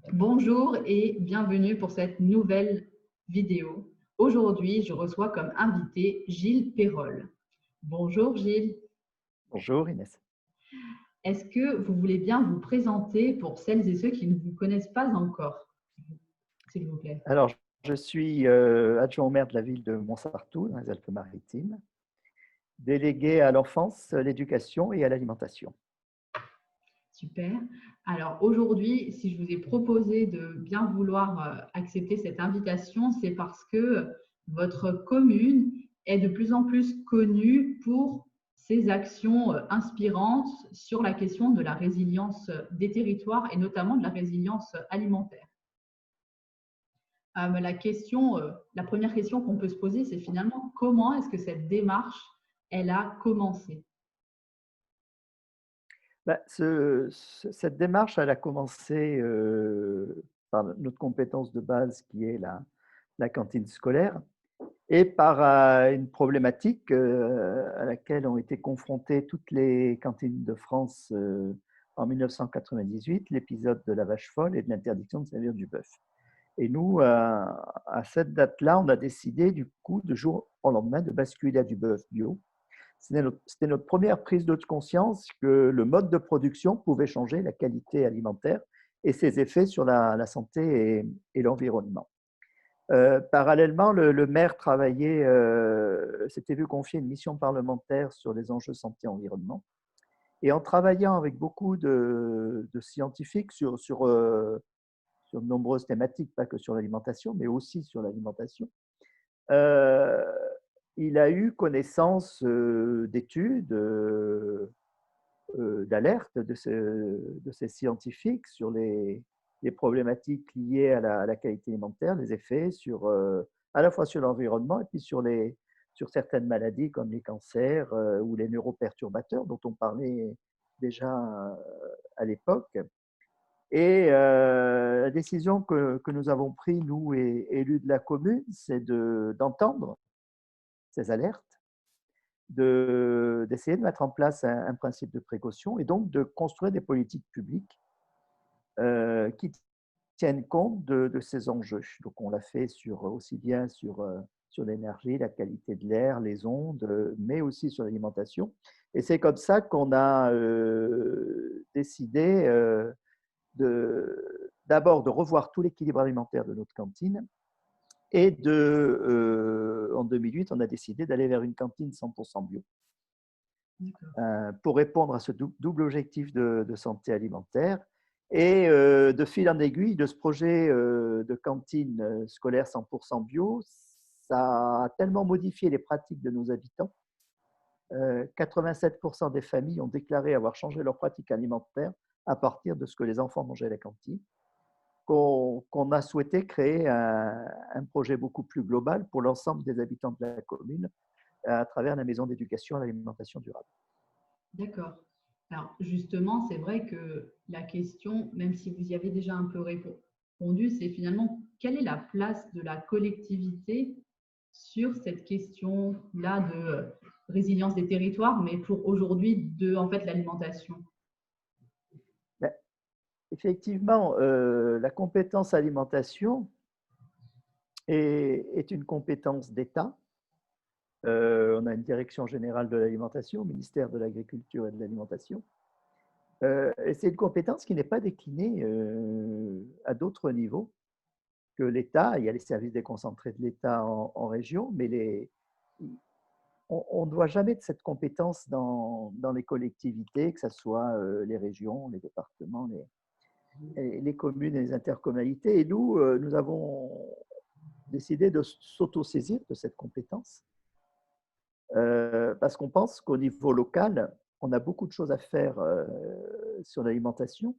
Bonjour et bienvenue pour cette nouvelle vidéo. Aujourd'hui, je reçois comme invité Gilles Perrol. Bonjour Gilles, Bonjour Inès. est-ce que vous voulez bien vous présenter pour celles et ceux qui ne vous connaissent pas encore, s'il vous plaît? Alors, je suis adjoint au maire de la ville de Montsartou, dans les Alpes-Maritimes, délégué à l'enfance, l'éducation et à l'alimentation. Super. Alors aujourd'hui, si je vous ai proposé de bien vouloir accepter cette invitation, c'est parce que votre commune est de plus en plus connue pour ses actions inspirantes sur la question de la résilience des territoires et notamment de la résilience alimentaire. La première question qu'on peut se poser, c'est finalement comment est-ce que cette démarche, elle a commencé? Cette démarche, elle a commencé par notre compétence de base qui est la cantine scolaire et par une problématique à laquelle ont été confrontées toutes les cantines de France en 1998, l'épisode de la vache folle et de l'interdiction de servir du bœuf. Et nous, à cette date-là, on a décidé du coup, de jour au lendemain, de basculer à du bœuf bio. C'était notre première prise de conscience que le mode de production pouvait changer la qualité alimentaire et ses effets sur la santé et l'environnement. Parallèlement, le maire travaillait, s'était vu confier une mission parlementaire sur les enjeux santé-environnement. Et en travaillant avec beaucoup de scientifiques sur de nombreuses thématiques, pas que sur l'alimentation, mais aussi sur l'alimentation. Euh, il a eu connaissance d'études, d'alertes de ces scientifiques sur les problématiques liées à la qualité alimentaire, les effets à la fois sur l'environnement et puis sur certaines maladies comme les cancers ou les neuroperturbateurs dont on parlait déjà à l'époque. Et la décision que nous avons prise, nous, élus de la commune, c'est d'entendre ces alertes, d'essayer de mettre en place un principe de précaution et donc de construire des politiques publiques qui tiennent compte de ces enjeux. Donc on l'a fait aussi bien sur l'énergie, la qualité de l'air, les ondes, mais aussi sur l'alimentation. Et c'est comme ça qu'on a décidé d'abord de revoir tout l'équilibre alimentaire de notre cantine et en 2008, on a décidé d'aller vers une cantine 100% bio pour répondre à ce double objectif de santé alimentaire. Et de fil en aiguille de ce projet de cantine scolaire 100% bio, ça a tellement modifié les pratiques de nos habitants. 87% des familles ont déclaré avoir changé leurs pratiques alimentaires à partir de ce que les enfants mangeaient à la cantine, qu'on a souhaité créer un projet beaucoup plus global pour l'ensemble des habitants de la commune à travers la maison d'éducation à l'alimentation durable. D'accord. Alors justement, c'est vrai que la question, même si vous y avez déjà un peu répondu, c'est finalement quelle est la place de la collectivité sur cette question-là de résilience des territoires, mais pour aujourd'hui de en fait l'alimentation. Ben, effectivement, la compétence alimentation est une compétence d'État. On a une direction générale de l'alimentation, au ministère de l'Agriculture et de l'Alimentation. Et c'est une compétence qui n'est pas déclinée à d'autres niveaux que l'État. Il y a les services déconcentrés de l'État en région, mais on ne voit jamais de cette compétence dans les collectivités, que ce soit les régions, les départements, les communes et les intercommunalités. Et nous, nous avons décidé de s'autosaisir de cette compétence parce qu'on pense qu'au niveau local, on a beaucoup de choses à faire sur l'alimentation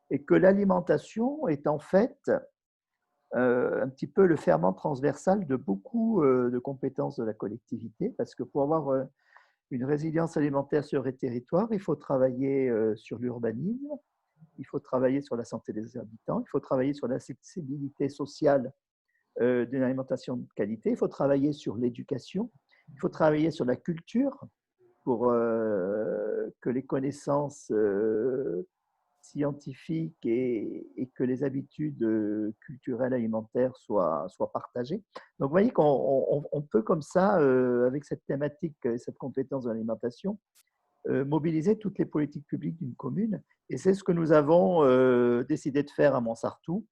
et que l'alimentation est en fait un petit peu le ferment transversal de beaucoup de compétences de la collectivité, parce que pour avoir une résilience alimentaire sur les territoires, il faut travailler sur l'urbanisme, il faut travailler sur la santé des habitants, il faut travailler sur l'accessibilité sociale d'une alimentation de qualité, il faut travailler sur l'éducation, il faut travailler sur la culture pour que les connaissances scientifique et que les habitudes culturelles alimentaires soient partagées. Donc, vous voyez qu'on peut comme ça, avec cette thématique, cette compétence de l'alimentation, mobiliser toutes les politiques publiques d'une commune. Et c'est ce que nous avons décidé de faire à Montsartou.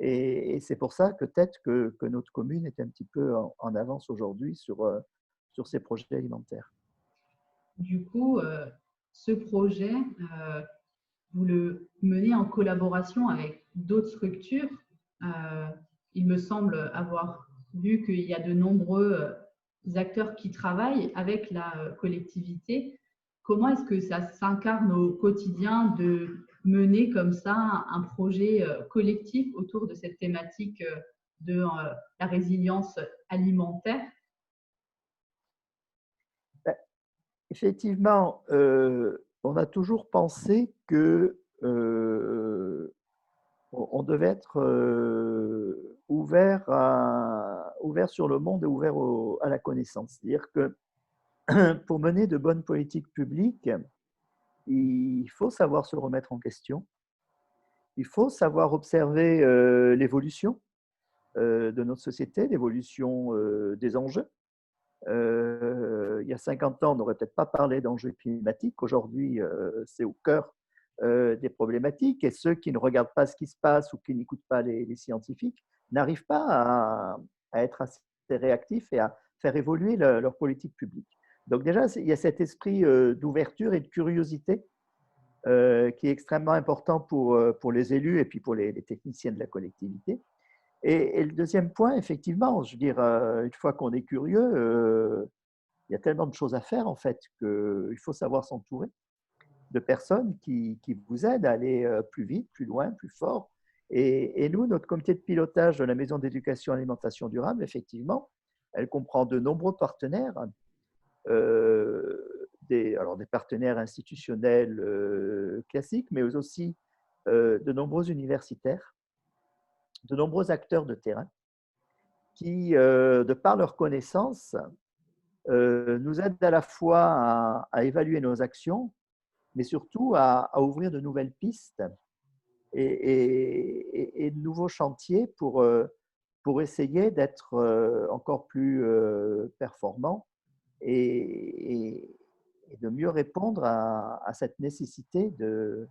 Et c'est pour ça peut-être que notre commune est un petit peu en avance aujourd'hui sur ces projets alimentaires. Du coup, ce projet, vous le menez en collaboration avec d'autres structures. Il me semble avoir vu qu'il y a de nombreux acteurs qui travaillent avec la collectivité. Comment est-ce que ça s'incarne au quotidien de mener comme ça un projet collectif autour de cette thématique de la résilience alimentaire? Effectivement, on a toujours pensé que on devait être ouvert sur le monde et ouvert à la connaissance. C'est-à-dire que pour mener de bonnes politiques publiques, il faut savoir se remettre en question, il faut savoir observer l'évolution de notre société, l'évolution des enjeux. Il y a 50 ans, on n'aurait peut-être pas parlé d'enjeux climatiques. Aujourd'hui, c'est au cœur des problématiques. Et ceux qui ne regardent pas ce qui se passe ou qui n'écoutent pas les scientifiques n'arrivent pas à être assez réactifs et à faire évoluer leur politique publique. Donc déjà, il y a cet esprit d'ouverture et de curiosité qui est extrêmement important pour les élus et puis pour les techniciens de la collectivité. Et le deuxième point, effectivement, je veux dire, une fois qu'on est curieux, il y a tellement de choses à faire en fait qu'il faut savoir s'entourer de personnes qui vous aident à aller plus vite, plus loin, plus fort. Et nous, notre comité de pilotage de la Maison d'éducation et alimentation durable, effectivement, elle comprend de nombreux partenaires, des partenaires institutionnels classiques, mais aussi de nombreux universitaires, de nombreux acteurs de terrain qui, de par leur connaissance, nous aident à la fois à évaluer nos actions, mais surtout à ouvrir de nouvelles pistes et de nouveaux chantiers pour essayer d'être encore plus performants et de mieux répondre à cette nécessité de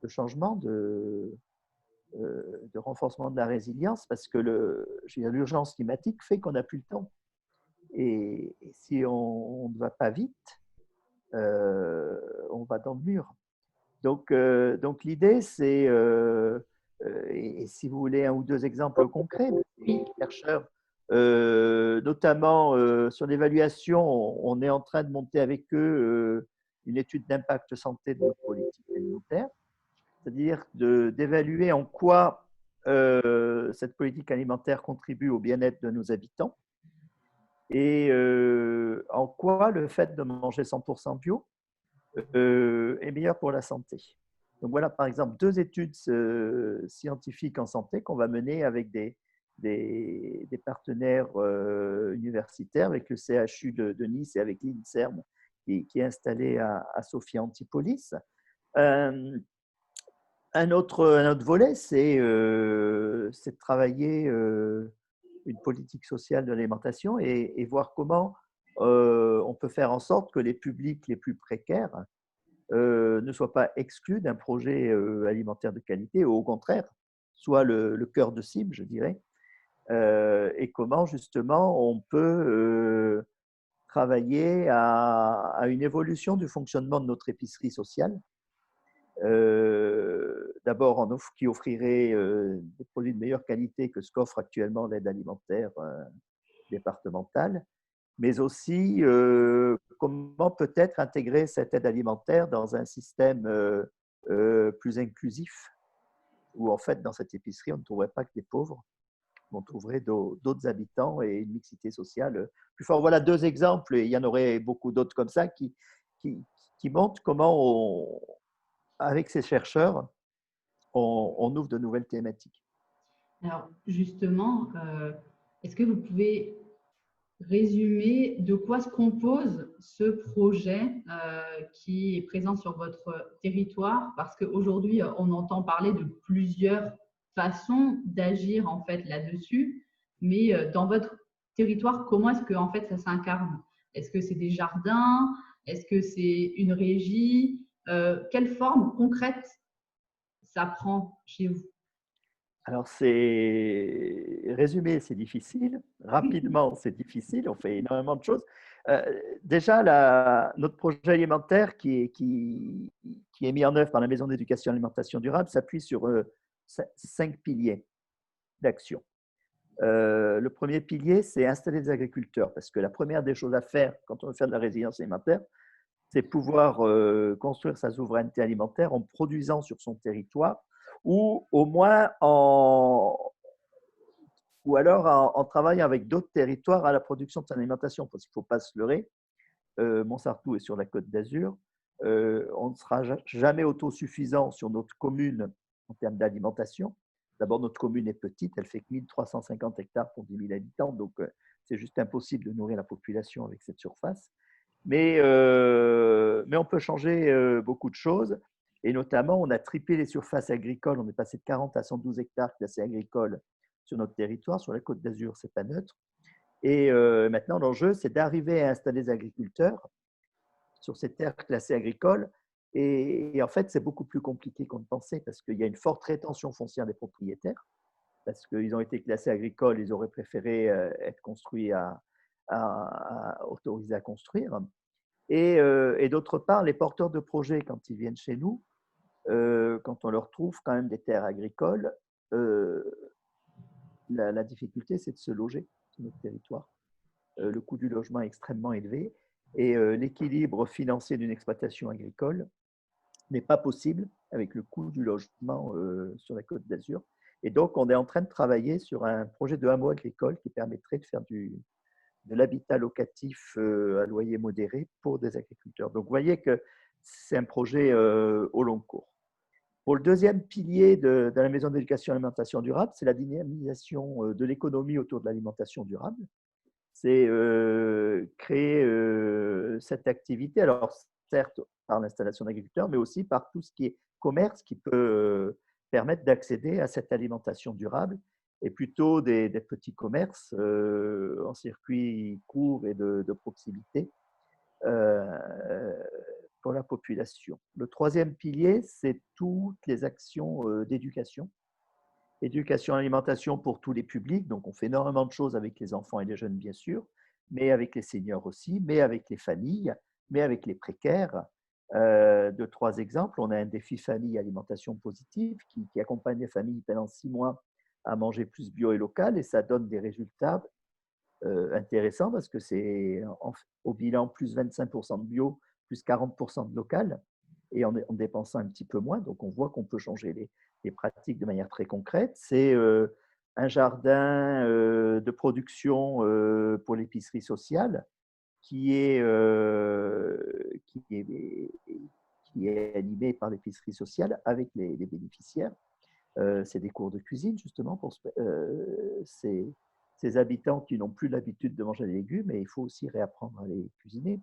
changement, de renforcement de la résilience, parce que l'urgence climatique fait qu'on n'a plus le temps. Et si on ne va pas vite, on va dans le mur. Donc l'idée, c'est, et si vous voulez un ou deux exemples concrets, les chercheurs, notamment sur l'évaluation, on est en train de monter avec eux une étude d'impact santé de notre politique alimentaire, c'est-à-dire d'évaluer en quoi cette politique alimentaire contribue au bien-être de nos habitants et en quoi le fait de manger 100% bio est meilleur pour la santé. Donc voilà, par exemple, deux études scientifiques en santé qu'on va mener avec des partenaires universitaires, avec le CHU de Nice et avec l'INSERM qui est installé à Sophia Antipolis. Un autre volet, c'est de travailler une politique sociale de l'alimentation et voir comment on peut faire en sorte que les publics les plus précaires ne soient pas exclus d'un projet alimentaire de qualité, ou au contraire, soit le cœur de cible, je dirais, et comment justement on peut travailler à une évolution du fonctionnement de notre épicerie sociale. D'abord, qui offrirait des produits de meilleure qualité que ce qu'offre actuellement l'aide alimentaire départementale, mais aussi comment peut-être intégrer cette aide alimentaire dans un système plus inclusif, où en fait, dans cette épicerie, on ne trouverait pas que des pauvres, on trouverait d'autres habitants et une mixité sociale plus forte. Voilà deux exemples, et il y en aurait beaucoup d'autres comme ça qui montrent comment, avec ces chercheurs, on ouvre de nouvelles thématiques. Alors justement, est-ce que vous pouvez résumer de quoi se compose ce projet qui est présent sur votre territoire? Parce qu'aujourd'hui, on entend parler de plusieurs façons d'agir en fait là-dessus, mais dans votre territoire, comment est-ce que en fait ça s'incarne? Est-ce que c'est des jardins? Est-ce que c'est une régie? Quelle forme concrète ça prend chez vous? Alors, c'est résumé, c'est difficile. Rapidement, c'est difficile. On fait énormément de choses. Déjà, notre projet alimentaire qui est mis en œuvre par la Maison d'éducation et alimentation durable s'appuie sur 5 piliers d'action. Le premier pilier, c'est installer des agriculteurs, parce que la première des choses à faire quand on veut faire de la résilience alimentaire, c'est pouvoir construire sa souveraineté alimentaire en produisant sur son territoire ou au moins ou alors en travaillant avec d'autres territoires à la production de son alimentation, parce qu'il ne faut pas se leurrer. Montsartou est sur la Côte d'Azur. On ne sera jamais autosuffisant sur notre commune en termes d'alimentation. D'abord, notre commune est petite, elle fait que 1350 hectares pour 10 000 habitants, donc c'est juste impossible de nourrir la population avec cette surface. Mais on peut changer beaucoup de choses. Et notamment, on a triplé les surfaces agricoles. On est passé de 40 à 112 hectares classés agricoles sur notre territoire. Sur la Côte d'Azur, ce n'est pas neutre. Et maintenant, l'enjeu, c'est d'arriver à installer des agriculteurs sur ces terres classées agricoles. Et en fait, c'est beaucoup plus compliqué qu'on ne pensait parce qu'il y a une forte rétention foncière des propriétaires. Parce qu'ils ont été classés agricoles, ils auraient préféré être construits autorisés à construire. Et d'autre part, les porteurs de projets, quand ils viennent chez nous, quand on leur trouve quand même des terres agricoles, la difficulté, c'est de se loger sur notre territoire. Le coût du logement est extrêmement élevé et l'équilibre financier d'une exploitation agricole n'est pas possible avec le coût du logement sur la Côte d'Azur. Et donc, on est en train de travailler sur un projet de hameau agricole qui permettrait de faire de l'habitat locatif à loyer modéré pour des agriculteurs. Donc, vous voyez que c'est un projet au long cours. Pour le deuxième pilier de la Maison d'éducation et d'alimentation durable, c'est la dynamisation de l'économie autour de l'alimentation durable. C'est créer cette activité, alors certes par l'installation d'agriculteurs, mais aussi par tout ce qui est commerce qui peut permettre d'accéder à cette alimentation durable et plutôt des petits commerces en circuit court et de proximité pour la population. Le troisième pilier, c'est toutes les actions d'éducation. Éducation et alimentation pour tous les publics, donc on fait énormément de choses avec les enfants et les jeunes, bien sûr, mais avec les seniors aussi, mais avec les familles, mais avec les précaires. Deux, trois exemples. On a un défi famille alimentation positive qui accompagne les familles pendant 6 mois à manger plus bio et local, et ça donne des résultats intéressants parce que c'est au bilan plus 25% de bio, plus 40% de local, et en dépensant un petit peu moins. Donc, on voit qu'on peut changer les pratiques de manière très concrète. C'est un jardin de production pour l'épicerie sociale qui est, qui est animé par l'épicerie sociale avec les bénéficiaires. C'est des cours de cuisine, justement, pour ces habitants qui n'ont plus l'habitude de manger des légumes, et il faut aussi réapprendre à les cuisiner.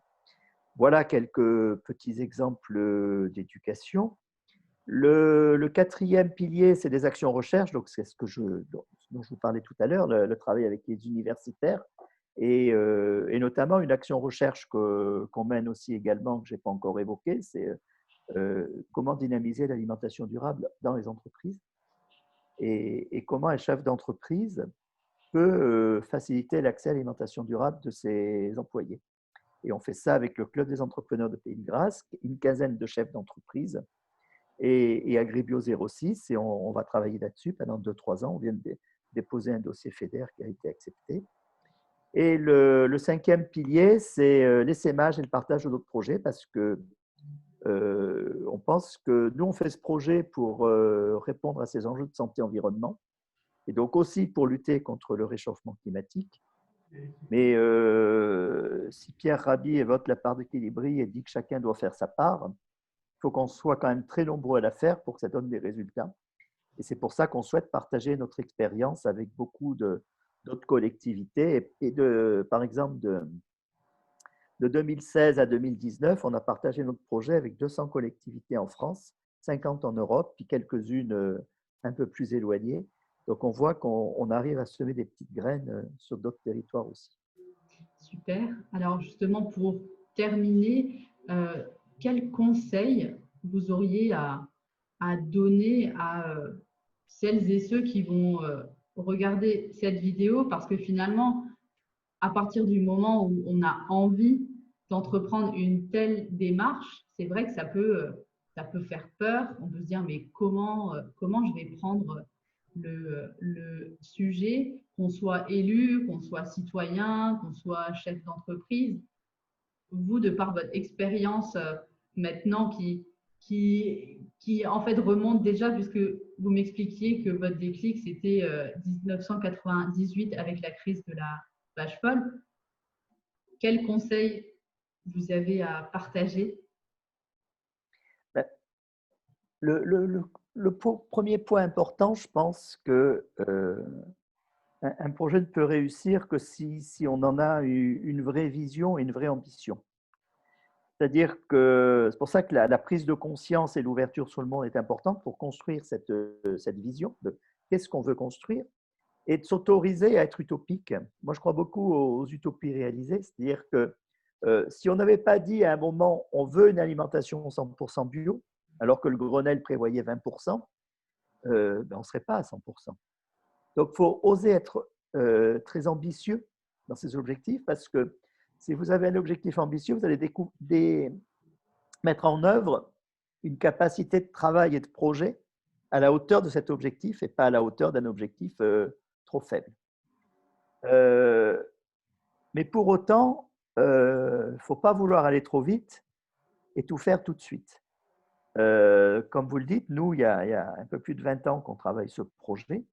Voilà quelques petits exemples d'éducation. Le quatrième pilier, c'est des actions recherche, donc c'est ce dont je vous parlais tout à l'heure, le travail avec les universitaires, et notamment une action recherche qu'on mène aussi également, que je n'ai pas encore évoquée, c'est comment dynamiser l'alimentation durable dans les entreprises et comment un chef d'entreprise peut faciliter l'accès à l'alimentation durable de ses employés. Et on fait ça avec le Club des entrepreneurs de Pays de Grâce, une quinzaine de chefs d'entreprise, et Agribio 06, et on va travailler là-dessus pendant 2-3 ans. On vient de déposer un dossier FEDER qui a été accepté. Et le cinquième pilier, c'est l'essaimage et le partage de notre projet, parce que on pense que nous, on fait ce projet pour répondre à ces enjeux de santé-environnement, et donc aussi pour lutter contre le réchauffement climatique. Mais si Pierre Rabhi évoque la part d'équilibre et dit que chacun doit faire sa part, il faut qu'on soit quand même très nombreux à la faire pour que ça donne des résultats. Et c'est pour ça qu'on souhaite partager notre expérience avec beaucoup d'autres collectivités. Par exemple, de 2016 à 2019, on a partagé notre projet avec 200 collectivités en France, 50 en Europe, puis quelques-unes un peu plus éloignées. Donc, on voit qu'on arrive à semer des petites graines sur d'autres territoires aussi. Super. Alors justement, pour terminer, quels conseils vous auriez à donner à celles et ceux qui vont regarder cette vidéo? Parce que finalement, à partir du moment où on a envie d'entreprendre une telle démarche, c'est vrai que ça peut faire peur. On peut se dire, mais comment je vais prendre le sujet, qu'on soit élu, qu'on soit citoyen, qu'on soit chef d'entreprise. Vous, de par votre expérience maintenant qui en fait remonte déjà, puisque vous m'expliquiez que votre déclic, c'était 1998 avec la crise de la vache folle. Quels conseils vous avez à partager? Le premier point important, je pense que un projet ne peut réussir que si on en a une vraie vision et une vraie ambition. C'est-à-dire que c'est pour ça que la prise de conscience et l'ouverture sur le monde est importante pour construire cette vision de qu'est-ce qu'on veut construire et de s'autoriser à être utopique. Moi, je crois beaucoup aux utopies réalisées, c'est-à-dire que si on n'avait pas dit à un moment on veut une alimentation 100% bio, alors que le Grenelle prévoyait 20%, on ne serait pas à 100%. Donc, il faut oser être très ambitieux dans ces objectifs parce que si vous avez un objectif ambitieux, vous allez mettre en œuvre une capacité de travail et de projet à la hauteur de cet objectif et pas à la hauteur d'un objectif trop faible. Mais pour autant, il ne faut pas vouloir aller trop vite et tout faire tout de suite. Comme vous le dites, nous, il y a un peu plus de 20 ans qu'on travaille ce projet.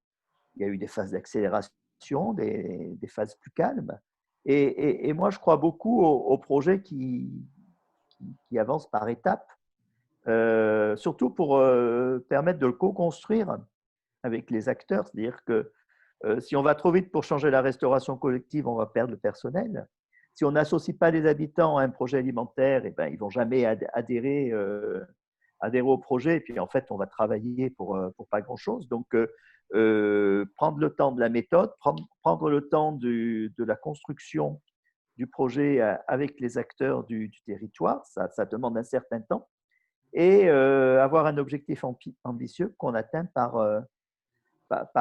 Il y a eu des phases d'accélération, des phases plus calmes. Et moi, je crois beaucoup aux projets qui avancent par étapes, surtout pour permettre de le co-construire avec les acteurs. C'est-à-dire que si on va trop vite pour changer la restauration collective, on va perdre le personnel. Si on n'associe pas les habitants à un projet alimentaire, eh ben, ils ne vont jamais adhérer au projet. Et puis, en fait, on va travailler pour pas grand-chose. Donc, prendre le temps de la méthode, prendre le temps de la construction du projet avec les acteurs du territoire, ça demande un certain temps, et avoir un objectif ambitieux qu'on atteint par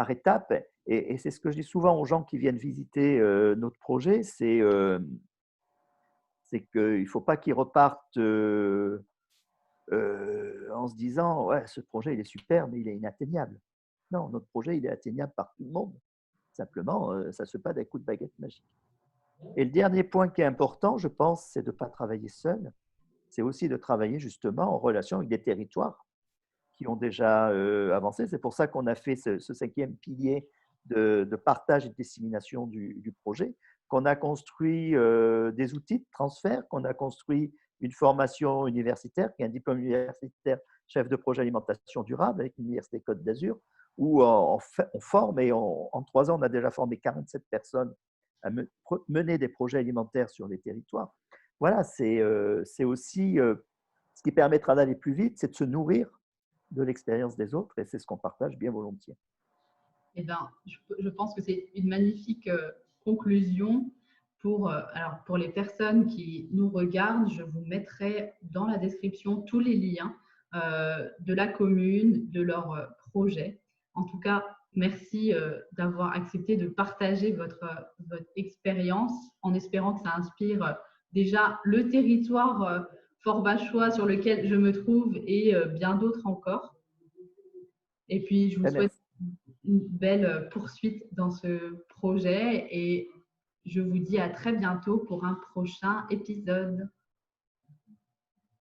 étapes. Et c'est ce que je dis souvent aux gens qui viennent visiter notre projet, c'est qu'il ne faut pas qu'ils repartent en se disant ouais, ce projet il est super, mais il est inatteignable. Non, notre projet il est atteignable par tout le monde. Simplement, ça ne se fait pas d'un coup de baguette magique. Et le dernier point qui est important, je pense, c'est de ne pas travailler seul. C'est aussi de travailler justement en relation avec des territoires qui ont déjà avancé. C'est pour ça qu'on a fait ce 5e pilier de partage et de dissémination du projet, qu'on a construit des outils de transfert, qu'on a construit une formation universitaire, qui est un diplôme universitaire chef de projet alimentation durable avec l'Université Côte d'Azur, où on forme et en 3 ans, on a déjà formé 47 personnes à mener des projets alimentaires sur les territoires. Voilà, c'est aussi ce qui permettra d'aller plus vite, c'est de se nourrir de l'expérience des autres et c'est ce qu'on partage bien volontiers. Eh ben, je pense que c'est une magnifique conclusion. Alors pour les personnes qui nous regardent, je vous mettrai dans la description tous les liens de la commune, de leur projet. En tout cas, merci d'avoir accepté de partager votre expérience en espérant que ça inspire déjà le territoire Fort-Bachois sur lequel je me trouve et bien d'autres encore. Et puis, je vous souhaite une belle poursuite dans ce projet et je vous dis à très bientôt pour un prochain épisode.